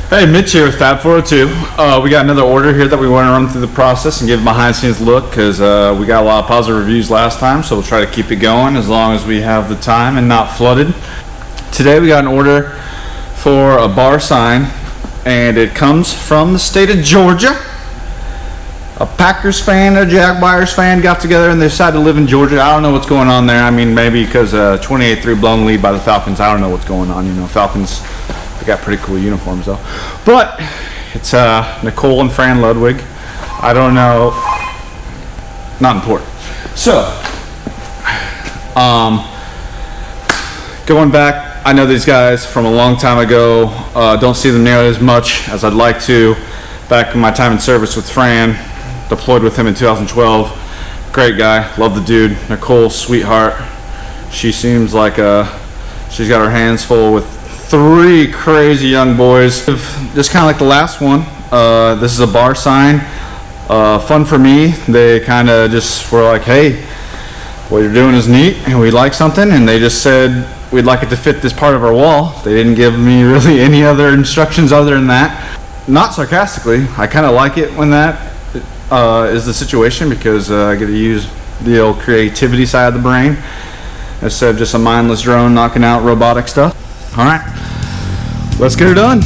Hey, Mitch here with Fab 402. We got another order here that we want to run through the process and give a behind the scenes look because we got a lot of positive reviews last time, so we'll try to keep it going as long as we have the time and not flooded. Today we got an order for a bar sign, and it comes from the state of Georgia. A Packers fan, a Jaguars fan got together and they decided to live in Georgia. I don't know what's going on there. I mean, maybe because 28-3 blown lead by the Falcons. I don't know what's going on. You know, Falcons, they got pretty cool uniforms though. But it's Nicole and Fran Ludwig. I don't know. Not important. So, going back, I know these guys from a long time ago. Don't see them nearly as much as I'd like to. Back in my time in service with Fran. Deployed with him in 2012. Great guy, love the dude. Nicole, sweetheart. She seems like she's got her hands full with 3 crazy young boys. Just kind of like the last one. This is a bar sign. Fun for me. They kind of just were like, hey, what you're doing is neat and we'd like something, and they just said we'd like it to fit this part of our wall. They didn't give me really any other instructions other than that. Not sarcastically, I kind of like it when that is the situation, because I get to use the old creativity side of the brain instead of just a mindless drone knocking out robotic stuff. All right, let's get her done.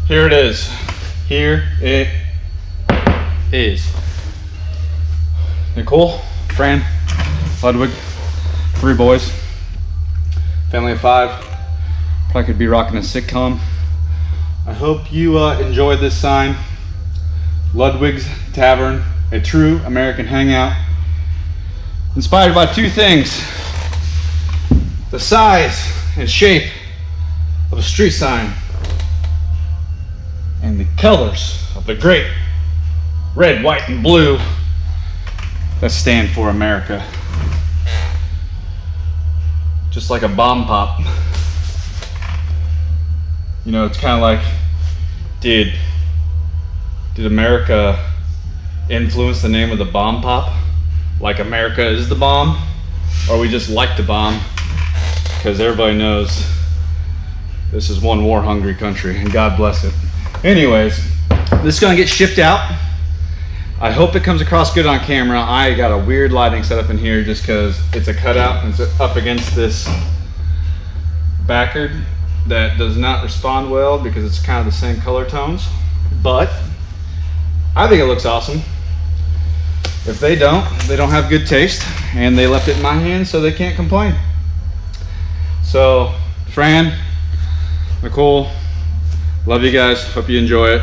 Here it is. Here it is. Nicole, Fran, Ludwig, 3 boys, family of 5. Probably could be rocking a sitcom. I hope you enjoyed this sign. Ludwig's Tavern, a true American hangout. Inspired by 2 things: the size and shape of a street sign, and the colors of the great red, white, and blue that stand for America. Just like a bomb pop. You know, it's kind of like, did America influence the name of the bomb pop? Like America is the bomb? Or we just like the bomb because everybody knows this is one war-hungry country, and God bless it. Anyways, this is gonna get shipped out. I hope it comes across good on camera. I got a weird lighting setup in here just because it's a cutout and it's up against this backard that does not respond well because it's kind of the same color tones. But I think it looks awesome. If they don't have good taste, and they left it in my hands, so they can't complain. So, Fran, Nicole, Love you guys. Hope you enjoy it.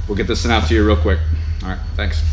We'll get this sent out to you real quick. All right, thanks.